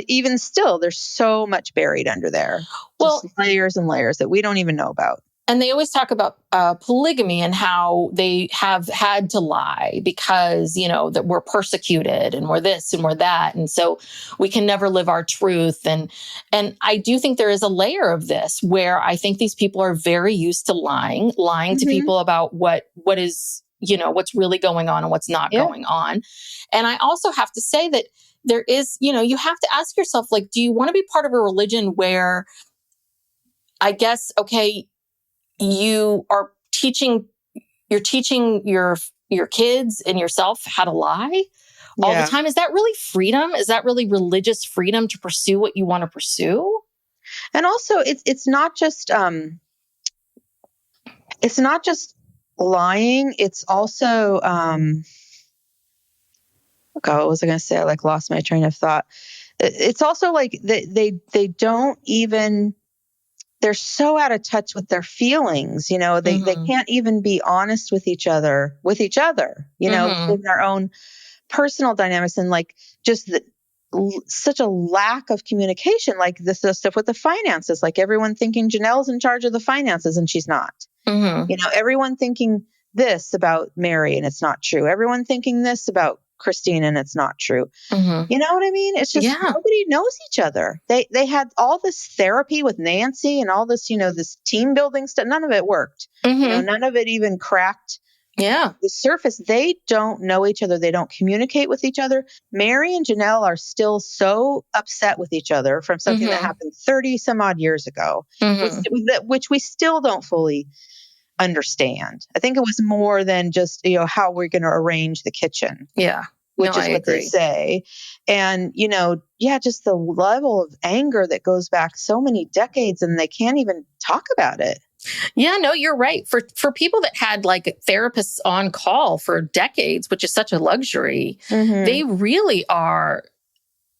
even still, there's so much buried under there. Well, just layers and layers that we don't even know about. And they always talk about polygamy and how they have had to lie because, that we're persecuted and we're this and we're that. And so we can never live our truth. And I do think there is a layer of this where I think these people are very used to lying to people about what is, what's really going on and what's not going on. And I also have to say that there is, you have to ask yourself, like, do you want to be part of a religion where I guess, okay, you're teaching your kids and yourself how to lie all the time? Is that really freedom? Is that really religious freedom to pursue what you want to pursue? And also it's not just lying. It's also, what was I going to say? I lost my train of thought. It's also like they don't even, they're so out of touch with their feelings. They can't even be honest with each other, in their own personal dynamics. And just such a lack of communication, like this stuff with the finances, like everyone thinking Janelle's in charge of the finances and she's not. Mm-hmm. Everyone thinking this about Meri and it's not true. Everyone thinking this about Christine and it's not true. Mm-hmm. You know what I mean? It's just nobody knows each other. They had all this therapy with Nancy and all this, this team building stuff. None of it worked. Mm-hmm. None of it even cracked the surface. They don't know each other. They don't communicate with each other. Meri and Janelle are still so upset with each other from something that happened 30 some odd years ago, which we still don't fully understand. I think it was more than just, how we're going to arrange the kitchen. Yeah. Which is what they say. And, just the level of anger that goes back so many decades and they can't even talk about it. Yeah, no, you're right. For people that had like therapists on call for decades, which is such a luxury, they really are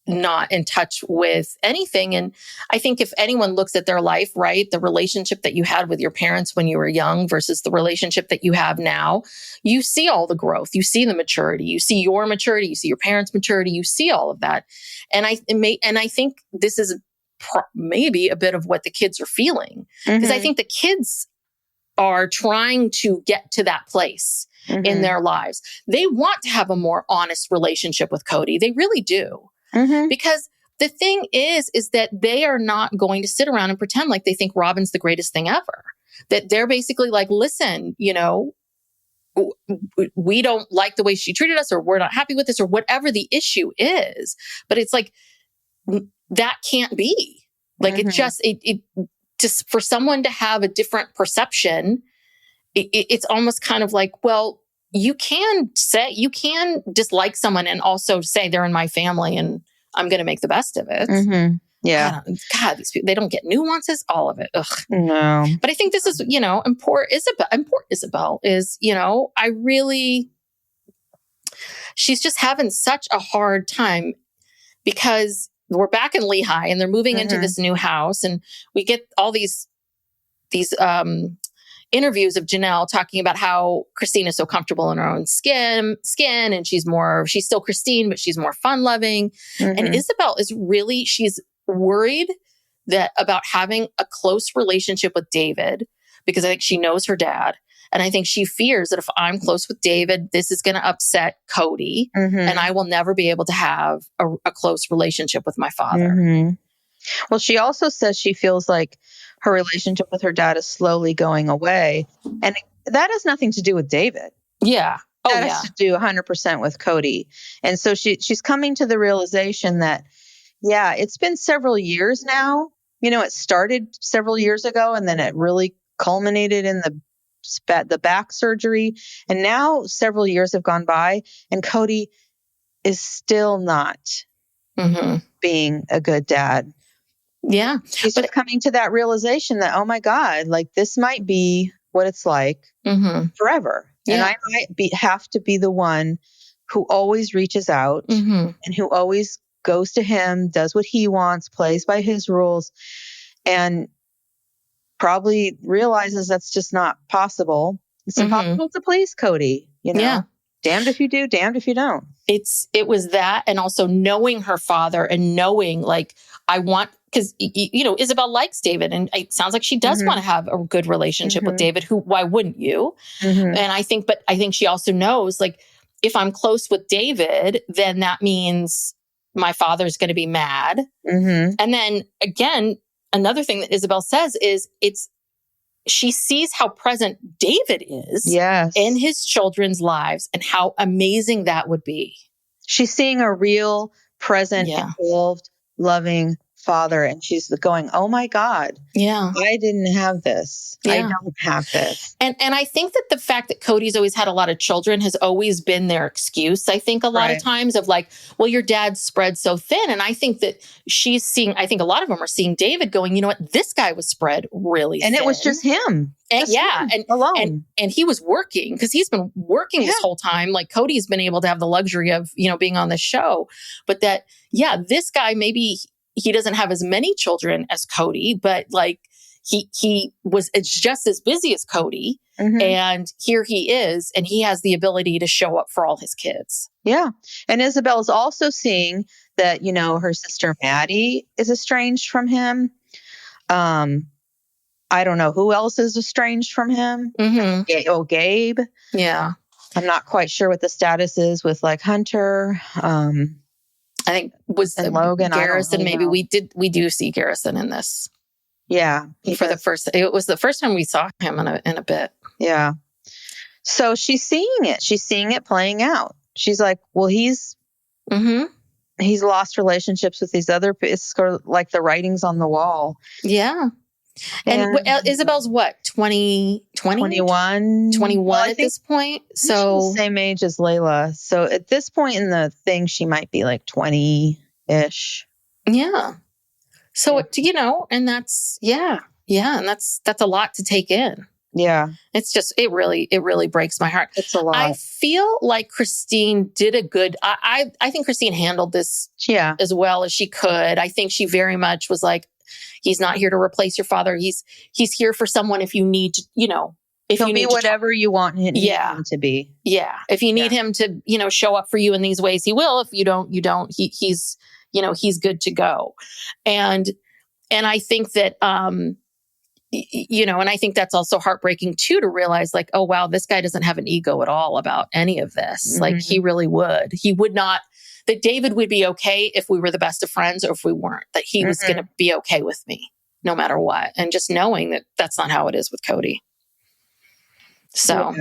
not in touch with anything. And I think if anyone looks at their life, right, the relationship that you had with your parents when you were young versus the relationship that you have now, you see all the growth, you see the maturity, you see your maturity, you see your parents' maturity, you see all of that. And I think this is maybe a bit of what the kids are feeling, because I think the kids are trying to get to that place in their lives. They want to have a more honest relationship with Kody. They really do. Because the thing is that they are not going to sit around and pretend like they think Robyn's the greatest thing ever. That they're basically like, listen, we don't like the way she treated us, or we're not happy with this, or whatever the issue is. But it's like, that can't be. Like, it just for someone to have a different perception, it's almost kind of like, well, you can dislike someone and also say they're in my family and I'm going to make the best of it. Yeah. God, these people, they don't get nuances, all of it. Ugh. No. But I think this is, and poor Ysabel is, she's just having such a hard time because we're back in Lehigh and they're moving into this new house, and we get all these interviews of Janelle talking about how Christine is so comfortable in her own skin, and she's still Christine, but she's more fun loving. And Ysabel is she's worried about having a close relationship with David, because I think she knows her dad. And I think she fears that if I'm close with David, this is going to upset Kody, and I will never be able to have a close relationship with my father. Well, she also says she feels like her relationship with her dad is slowly going away. And that has nothing to do with David. Yeah. That has to do 100% with Kody. And so she's coming to the realization that, it's been several years now. It started several years ago, and then it really culminated in the back surgery. And now several years have gone by, and Kody is still not being a good dad. Yeah. She's just coming to that realization that, oh my God, like this might be what it's like forever. Yeah. And I might have to be the one who always reaches out and who always goes to him, does what he wants, plays by his rules, and probably realizes that's just not possible. It's impossible to please Kody, Yeah. Damned if you do, damned if you don't. It was that, and also knowing her father and knowing because Ysabel likes David, and it sounds like she does want to have a good relationship with David. Why wouldn't you? And I think she also knows, like, if I'm close with David, then that means my father's going to be mad. And then again, another thing that Ysabel says is she sees how present David is in his children's lives and how amazing that would be. She's seeing a real, present, involved, loving father, and she's going, oh my God, I didn't have this. I don't have this. And I think that the fact that Kody's always had a lot of children has always been their excuse. I think a lot of times of like, well, your dad's spread so thin. And I think that I think a lot of them are seeing David going, you know what, this guy was spread really thin. And it was just him. And him alone. And he was working, because he's been working this whole time. Like, Kody's been able to have the luxury of, being on the show. But that, this guy, maybe he doesn't have as many children as Kody, but like he was just as busy as Kody. And here he is, and he has the ability to show up for all his kids. Yeah. And Ysabel is also seeing that, her sister Maddie is estranged from him. I don't know who else is estranged from him. Mm-hmm. Gabe. Yeah. I'm not quite sure what the status is with like Hunter. I think was and Logan. Garrison. I don't maybe know. we do see Garrison in this. Yeah. It was the first time we saw him in a bit. Yeah. So she's seeing it. She's seeing it playing out. She's like, well, he's lost relationships with these other, it's sort of like the writings on the wall. Yeah. And Ysabel's what, 20? 21 well, at this point. So she's the same age as Layla. So at this point in the thing, she might be like 20-ish. Yeah. So, and that's, yeah. And that's a lot to take in. Yeah. It's just, it really breaks my heart. It's a lot. I feel like Christine did a good, I think Christine handled this as well as she could. I think she very much was like, he's not here to replace your father. He's here for someone if you need to, if he'll you need be whatever you want him to be. Yeah. If you need him to, show up for you in these ways, he will. If you don't, you don't. He's good to go. And I think that, and I think that's also heartbreaking too, to realize like, oh, wow, this guy doesn't have an ego at all about any of this. Mm-hmm. Like he really would. He would not, that David would be okay if we were the best of friends or if we weren't, that he was going to be okay with me no matter what. And just knowing that that's not how it is with Kody. So,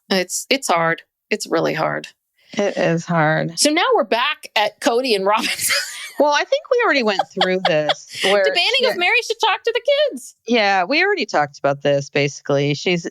it's hard. It's really hard. It is hard. So now we're back at Kody and Robyn. Well, I think we already went through this. Debating if Meri should talk to the kids. Yeah, we already talked about this, basically. She's,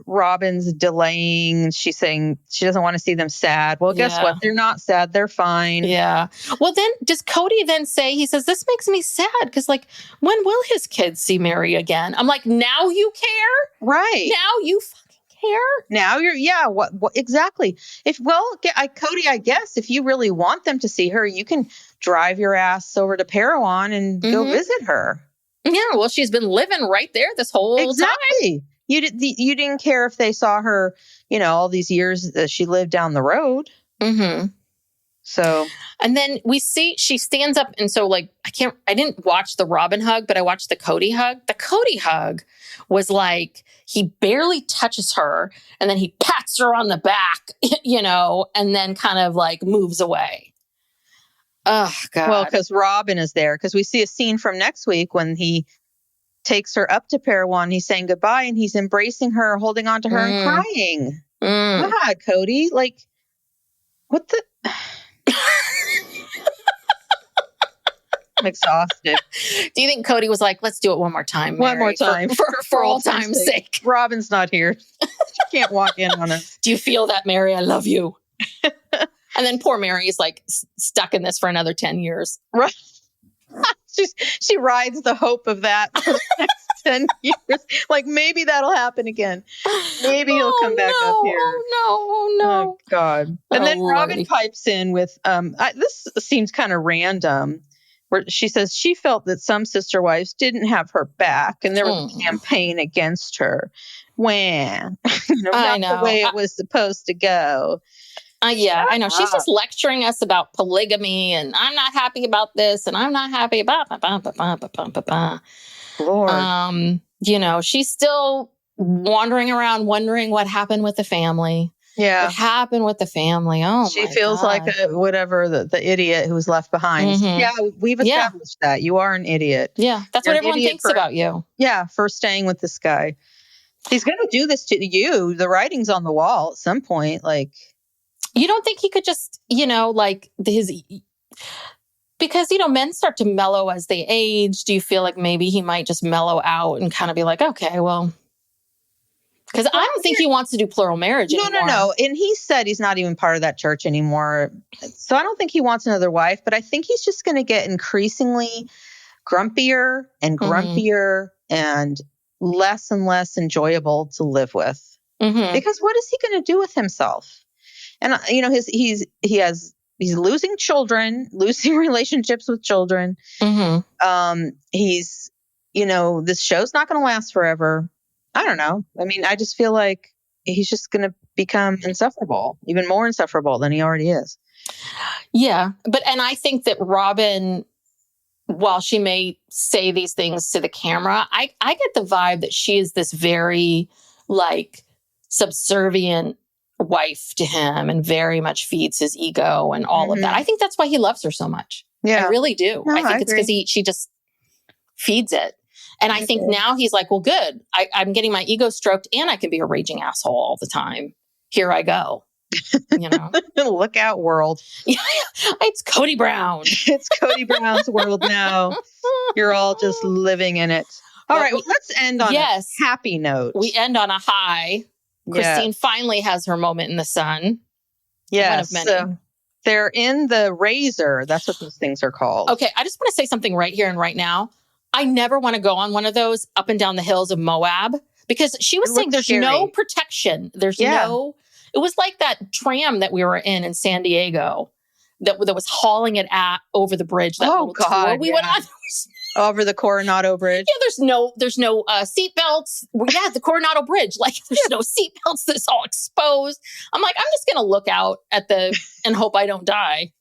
Robyn's delaying. She's saying she doesn't want to see them sad. Well, guess what? They're not sad. They're fine. Yeah. Well, then does Kody then say, he says, this makes me sad because, like, when will his kids see Meri again? I'm like, now you care? Right. Now you fucking care? Now you're, what exactly. Kody, I guess if you really want them to see her, you can drive your ass over to Parowan and go visit her. Yeah, well, she's been living right there this whole time. You didn't care if they saw her, all these years that she lived down the road. Mm-hmm. So, and then we see she stands up, and so like I didn't watch the Robyn hug, but I watched the Kody hug. The Kody hug was like he barely touches her, and then he pats her on the back, and then kind of like moves away. Oh, God. Well, because Robyn is there. Because we see a scene from next week when he takes her up to Parowan. He's saying goodbye, and he's embracing her, holding on to her and crying. God, Kody. Like, what the... I'm exhausted. Do you think Kody was like, let's do it one more time, Meri, one more time. For all time's sake. Robyn's not here. She can't walk in on us. Do you feel that, Meri? I love you. And then poor Meri is like stuck in this for another 10 years. Right. She rides the hope of that for the next 10 years. Like, maybe that'll happen again. Maybe he'll come back up here. Oh, no. Oh, God. And then Robyn pipes in with, this seems kind of random, where she says she felt that some sister wives didn't have her back and there was a campaign against her. When? Not the way it was supposed to go. Yeah, I know. She's just lecturing us about polygamy, and I'm not happy about this, and I'm not happy about Lord. She's still wandering around, wondering what happened with the family. Yeah, what happened with the family? Oh, she feels like the idiot who was left behind. Mm-hmm. Yeah, we've established that you are an idiot. Yeah, that's what everyone thinks about you. Yeah, for staying with this guy. He's going to do this to you. The writing's on the wall at some point, like. You don't think he could just, because, men start to mellow as they age. Do you feel like maybe he might just mellow out and kind of be like, okay, well, because I don't think he wants to do plural marriage anymore. No. And he said he's not even part of that church anymore. So I don't think he wants another wife, but I think he's just going to get increasingly grumpier and and less enjoyable to live with. Mm-hmm. Because what is he going to do with himself? And he's losing children, losing relationships with children. Mm-hmm. He's this show's not going to last forever. I don't know. I mean, I just feel like he's just going to become insufferable, even more insufferable than he already is. Yeah. And I think that Robyn, while she may say these things to the camera, I get the vibe that she is this very like subservient wife to him and very much feeds his ego and all of that. I think that's why he loves her so much. Yeah. I really do. No, I think it's because she just feeds it. And I think now he's like, well, good. I'm getting my ego stroked and I can be a raging asshole all the time. Here I go. You know, look out, world. Yeah, it's Kody Brown. It's Kody Brown's world now. You're all just living in it. All right. Well, let's end on a happy note. We end on a high. Christine finally has her moment in the sun. Yes. One of many. So they're in the Razor. That's what those things are called. Okay. I just want to say something right here and right now. I never want to go on one of those up and down the hills of Moab because she was saying there's no protection. There's no, it was like that tram that we were in San Diego that was hauling it over the bridge. That little tour we went on. Over the Coronado Bridge. Yeah, there's no seatbelts. Yeah, the Coronado Bridge. Like there's no seatbelts. That's all exposed. I'm like, I'm just gonna look out at and hope I don't die.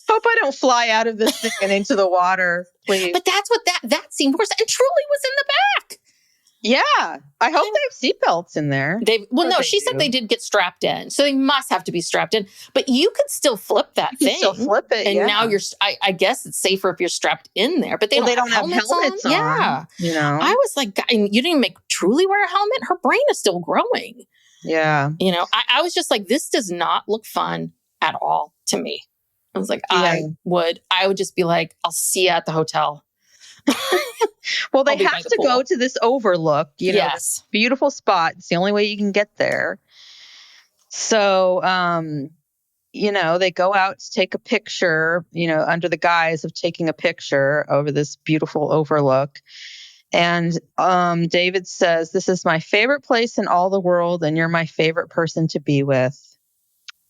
Hope I don't fly out of this thing and into the water, please. But that's what that seemed worse. And Truly was in the back. Yeah, I hope they have seatbelts in there. She said they did get strapped in, so they must have to be strapped in. But you could still flip that thing. Still flip it, and now you're. I guess it's safer if you're strapped in there. But they don't have helmets on. Yeah, you know. I was like, you didn't even make Truly wear a helmet. Her brain is still growing. Yeah, you know. I was just like, this does not look fun at all to me. I was like, I would just be like, I'll see you at the hotel. Well, they have to go to this overlook, this beautiful spot. It's the only way you can get there. So, they go out to take a picture, under the guise of taking a picture over this beautiful overlook. And David says, "This is my favorite place in all the world, and you're my favorite person to be with."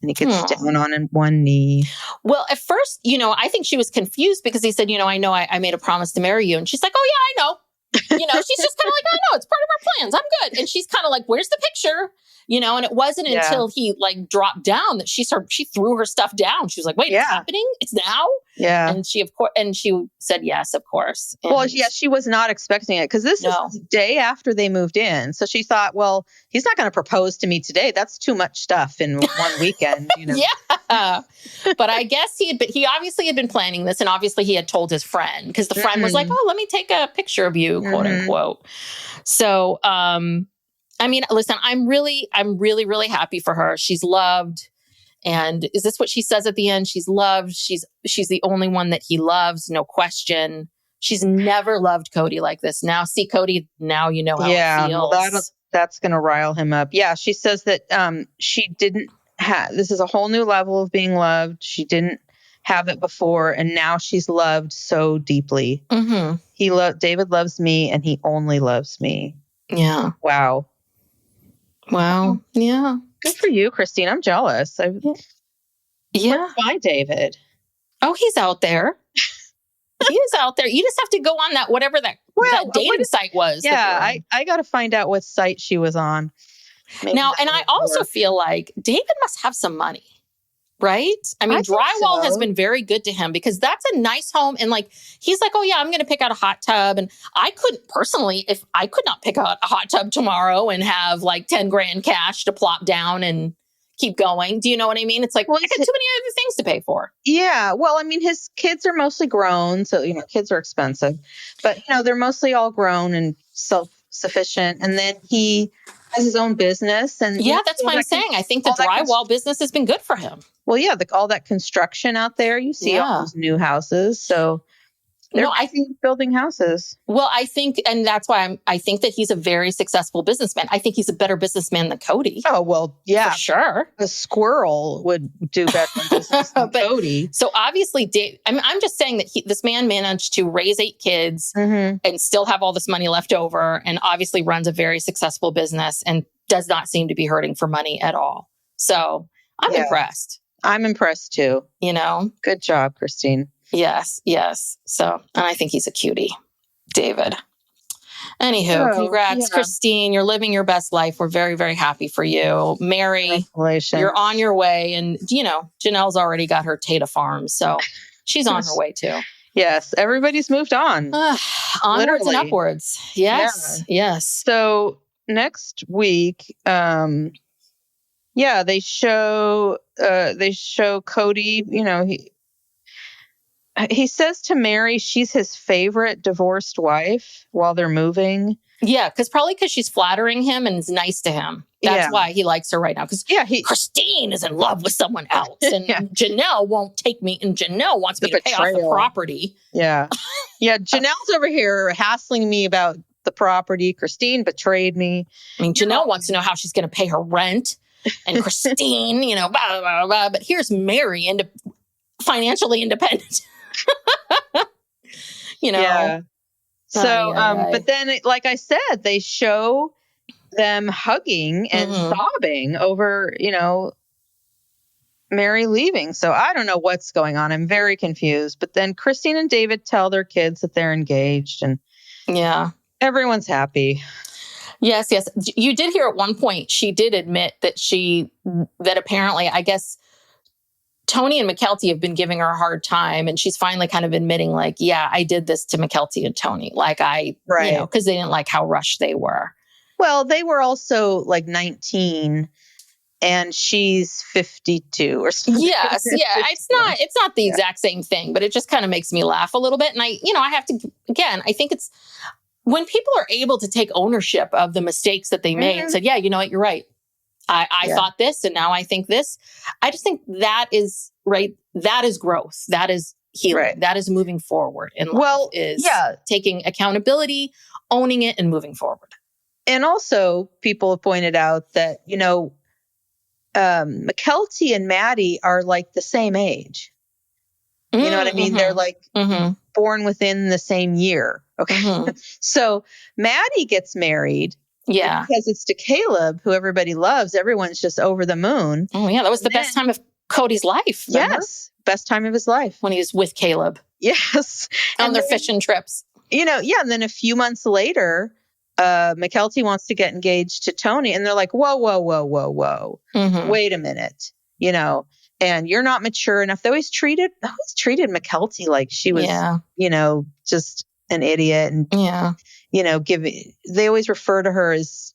And he gets down on one knee. Well, at first, I think she was confused because he said, I know I made a promise to marry you. And she's like, oh, yeah, I know. She's just kind of like, I know, it's part of our plans. I'm good. And she's kind of like, where's the picture? And it wasn't until he dropped down that she threw her stuff down. She was like, wait, it's happening? It's now? Yeah. And she said, yes, of course. And she was not expecting it because this is the day after they moved in. So she thought, well, he's not going to propose to me today. That's too much stuff in one weekend. Yeah. But I guess he obviously had been planning this, and obviously he had told his friend because the friend was like, oh, let me take a picture of you, quote unquote. So, listen, I'm really, really happy for her. She's loved. And is this what she says at the end? She's loved. She's the only one that he loves. No question. She's never loved Kody like this. Now, see, Kody, now you know how it feels. Well, that's going to rile him up. Yeah. She says that she didn't have, this is a whole new level of being loved. She didn't have it before. And now she's loved so deeply. Mm-hmm. David loves me and he only loves me. Yeah. Wow. Yeah. Good for you, Christine. I'm jealous. Where's my David? Oh, he's out there. He is out there. You just have to go on that, whatever that dating site was. Yeah, I got to find out what site she was on. Now, and I also feel like David must have some money, right? I mean, Drywall has been very good to him because that's a nice home. And he's like, oh yeah, I'm going to pick out a hot tub. And I couldn't personally, if I could not pick out a hot tub tomorrow and have $10,000 cash to plop down and keep going. Do you know what I mean? It's like, I got too many other things to pay for. Yeah. Well, I mean, his kids are mostly grown. So, kids are expensive, but they're mostly all grown and self-sufficient. And then he has his own business. And that's what I'm saying. I think the drywall business has been good for him. Well, yeah, all that construction out there, you see all those new houses. So I think building houses. Well, I think, and that's why I think that he's a very successful businessman. I think he's a better businessman than Kody. Oh, well, yeah. For sure. A squirrel would do better in business than Kody. So obviously, I'm just saying that this man managed to raise 8 kids and still have all this money left over, and obviously runs a very successful business and does not seem to be hurting for money at all. So I'm impressed. I'm impressed too. Good job, Christine. Yes. So, and I think he's a cutie, David. Anywho, congrats, yeah. Christine. You're living your best life. We're very, very happy for you. Meri, Congratulations. you're on your way. And, Janelle's already got her Tata Farm. So she's on her way too. Yes. Everybody's moved on. Onwards Literally. and upwards. Yes. Yeah. Yes. So next week, they show Kody, he says to Meri she's his favorite divorced wife while they're moving. Yeah, probably because she's flattering him and is nice to him. That's why he likes her right now. Because Christine is in love with someone else. And Janelle won't take me. And Janelle wants me to pay off the property. Yeah. Yeah. Janelle's over here hassling me about the property. Christine betrayed me. I mean, Janelle wants to know how she's going to pay her rent. And Christine, blah, blah, blah, blah. But here's Meri, financially independent. Yeah. So, but then, like I said, they show them hugging and sobbing over, Meri leaving. So I don't know what's going on. I'm very confused. But then Christine and David tell their kids that they're engaged, and everyone's happy. Yes. You did hear at one point, she did admit that apparently, I guess, Tony and Mykelti have been giving her a hard time, and she's finally kind of admitting, like, yeah, I did this to Mykelti and Tony. Like because they didn't like how rushed they were. Well, they were also like 19 and she's 52 or something. Yes. Yeah. It's not the exact same thing, but it just kind of makes me laugh a little bit. And I have to, again, I think it's when people are able to take ownership of the mistakes that they made and said, yeah, you know what, you're right. I thought this and now I think this. I just think that is right. That is growth. That is healing. Right. That is moving forward. And taking accountability, owning it, and moving forward. And also, people have pointed out that, Mykelti and Maddie are like the same age. You know what I mean? They're like born within the same year. Okay. So Maddie gets married. Yeah. Because it's to Caleb, who everybody loves. Everyone's just over the moon. Oh, yeah. That was the best time of Cody's life. Remember? Yes. Best time of his life. When he was with Caleb. Yes. On their fishing trips. And then a few months later, Mykelti wants to get engaged to Tony. And they're like, whoa. Wait a minute. And you're not mature enough. They always treated Mykelti like she was, just an idiot. And, they always refer to her as,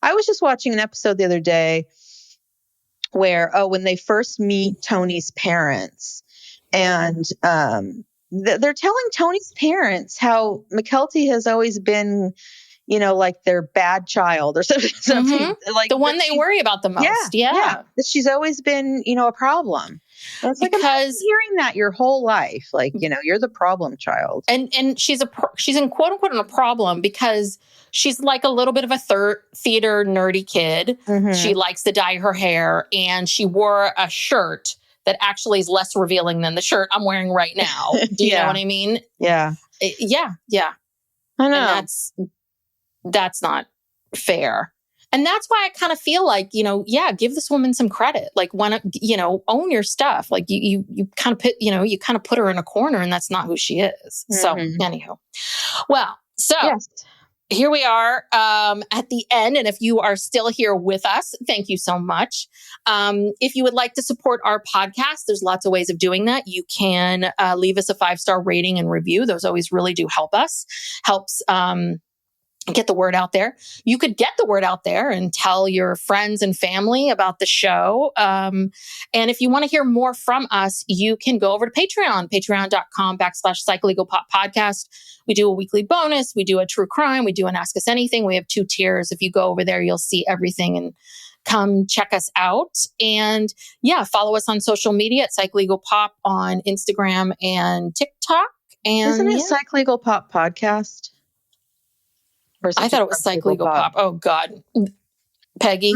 I was just watching an episode the other day where, when they first meet Tony's parents and, they're telling Tony's parents how Mykelti has always been, like their bad child or something. Like the one they worry about the most. Yeah. That she's always been, a problem. And it's like, I'm hearing that your whole life. Like, you're the problem child. And she's in quote unquote a problem because she's like a little bit of a theater nerdy kid. She likes to dye her hair, and she wore a shirt that actually is less revealing than the shirt I'm wearing right now. Do you know what I mean? Yeah. Yeah. I know. And that's not fair. And that's why I kind of feel like, give this woman some credit. Like, own your stuff. Like you kind of put her in a corner, and that's not who she is. So anyhow, well, here we are at the end. And if you are still here with us, thank you so much. If you would like to support our podcast, there's lots of ways of doing that. You can leave us a 5-star rating and review. Those always really do help us. Helps get the word out there. You could get the word out there and tell your friends and family about the show. And if you want to hear more from us, you can go over to Patreon, patreon.com/PsychLegalPop podcast. We do a weekly bonus. We do a true crime. We do an Ask Us Anything. We have 2 tiers. If you go over there, you'll see everything, and come check us out. And follow us on social media at PsychLegalPop on Instagram and TikTok. And isn't it Psych Legal Pop podcast? I thought it was Psych Legal Pop. Oh, God. Peggy.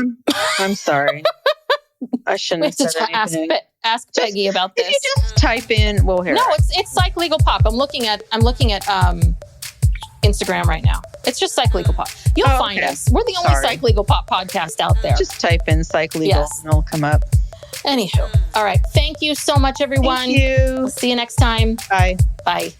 I'm sorry. I shouldn't have said anything. Ask Peggy about this. If you just type in, we'll hear it. No, it's Psych Legal Pop. I'm looking at Instagram right now. It's just Psych Legal Pop. You'll find us. We're the only Psych Legal Pop podcast out there. Just type in Psych Legal and it'll come up. Anywho. All right. Thank you so much, everyone. Thank you. We'll see you next time. Bye. Bye.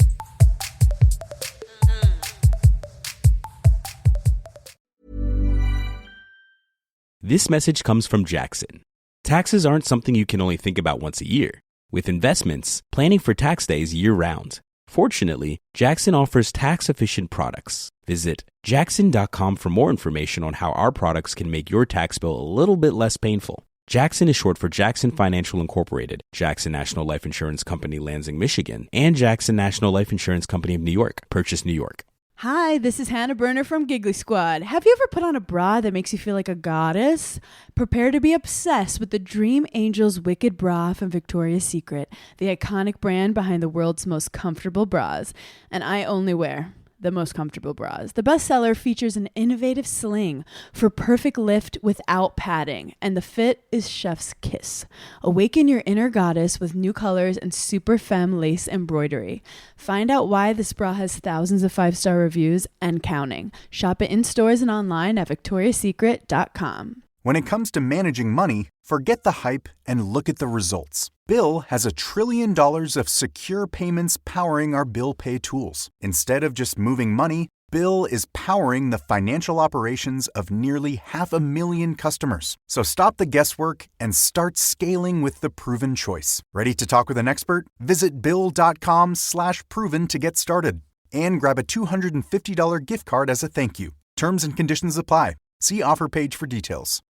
This message comes from Jackson. Taxes aren't something you can only think about once a year. With investments, planning for tax day is year-round. Fortunately, Jackson offers tax-efficient products. Visit jackson.com for more information on how our products can make your tax bill a little bit less painful. Jackson is short for Jackson Financial Incorporated, Jackson National Life Insurance Company, Lansing, Michigan, and Jackson National Life Insurance Company of New York, Purchase, New York. Hi, this is Hannah Berner from Giggly Squad. Have you ever put on a bra that makes you feel like a goddess? Prepare to be obsessed with the Dream Angels Wicked Bra from Victoria's Secret, the iconic brand behind the world's most comfortable bras. And I only wear the most comfortable bras. The bestseller features an innovative sling for perfect lift without padding, and the fit is chef's kiss. Awaken your inner goddess with new colors and super femme lace embroidery. Find out why this bra has thousands of 5-star reviews and counting. Shop it in stores and online at victoriassecret.com. When it comes to managing money, forget the hype and look at the results. Bill has $1 trillion of secure payments powering our bill pay tools. Instead of just moving money, Bill is powering the financial operations of nearly 500,000 customers. So stop the guesswork and start scaling with the proven choice. Ready to talk with an expert? Visit Bill.com/proven to get started and grab a $250 gift card as a thank you. Terms and conditions apply. See offer page for details.